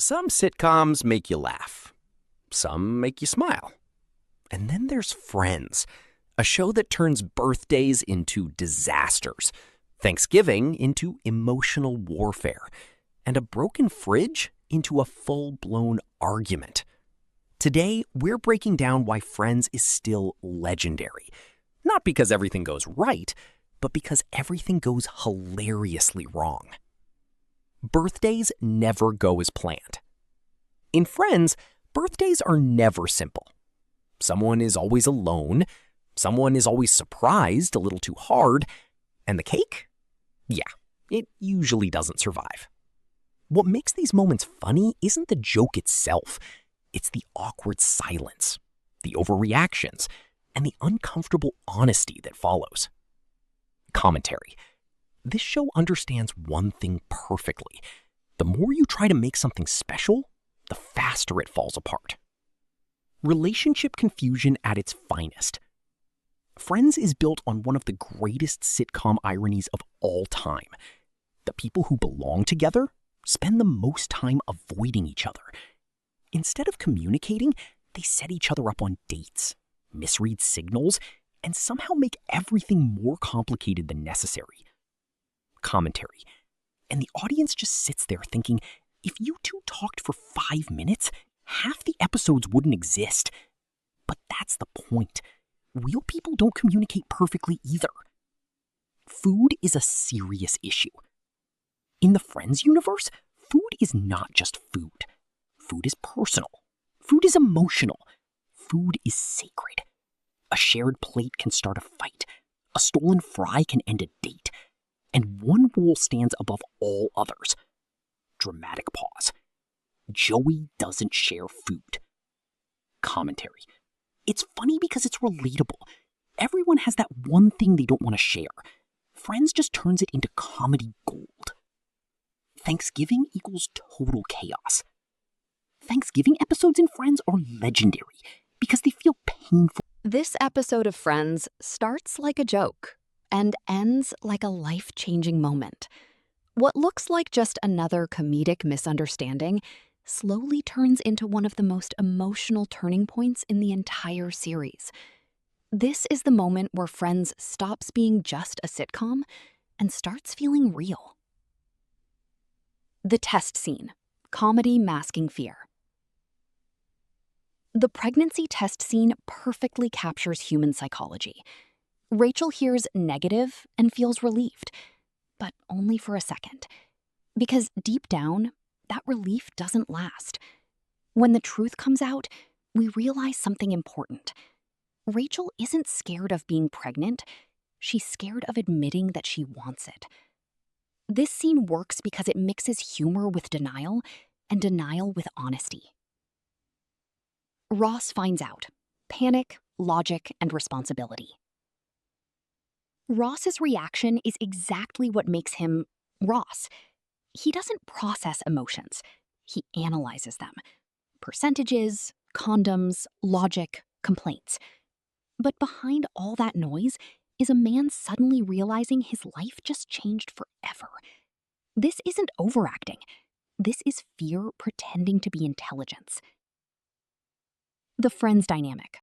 Some sitcoms make you laugh. Some make you smile. And then there's Friends, a show that turns birthdays into disasters, Thanksgiving into emotional warfare, and a broken fridge into a full-blown argument. Today, we're breaking down why Friends is still legendary. Not because everything goes right, but because everything goes hilariously wrong. Birthdays never go as planned. In Friends, birthdays are never simple. Someone is always alone, someone is always surprised a little too hard, and the cake? Yeah, it usually doesn't survive. What makes these moments funny isn't the joke itself, it's the awkward silence, the overreactions, and the uncomfortable honesty that follows. Commentary. This show understands one thing perfectly. The more you try to make something special, the faster it falls apart. Relationship confusion at its finest. Friends is built on one of the greatest sitcom ironies of all time. The people who belong together spend the most time avoiding each other. Instead of communicating, they set each other up on dates, misread signals, and somehow make everything more complicated than necessary. Commentary. And the audience just sits there thinking, if you two talked for 5 minutes, half the episodes wouldn't exist. But that's the point. Real people don't communicate perfectly either. Food is a serious issue. In the Friends universe, food is not just food. Food is personal. Food is emotional. Food is sacred. A shared plate can start a fight. A stolen fry can end a date. And one rule stands above all others. Dramatic pause. Joey doesn't share food. Commentary. It's funny because it's relatable. Everyone has that one thing they don't want to share. Friends just turns it into comedy gold. Thanksgiving equals total chaos. Thanksgiving episodes in Friends are legendary because they feel painful. This episode of Friends starts like a joke and ends like a life-changing moment. What looks like just another comedic misunderstanding slowly turns into one of the most emotional turning points in the entire series. This is the moment where Friends stops being just a sitcom and starts feeling real. The test scene, comedy masking fear. The pregnancy test scene perfectly captures human psychology. Rachel hears negative and feels relieved, but only for a second. Because deep down, that relief doesn't last. When the truth comes out, we realize something important. Rachel isn't scared of being pregnant. She's scared of admitting that she wants it. This scene works because it mixes humor with denial and denial with honesty. Ross finds out. Panic, logic, and responsibility. Ross's reaction is exactly what makes him Ross. He doesn't process emotions. He analyzes them. Percentages, condoms, logic, complaints. But behind all that noise is a man suddenly realizing his life just changed forever. This isn't overacting. This is fear pretending to be intelligence. The Friends dynamic.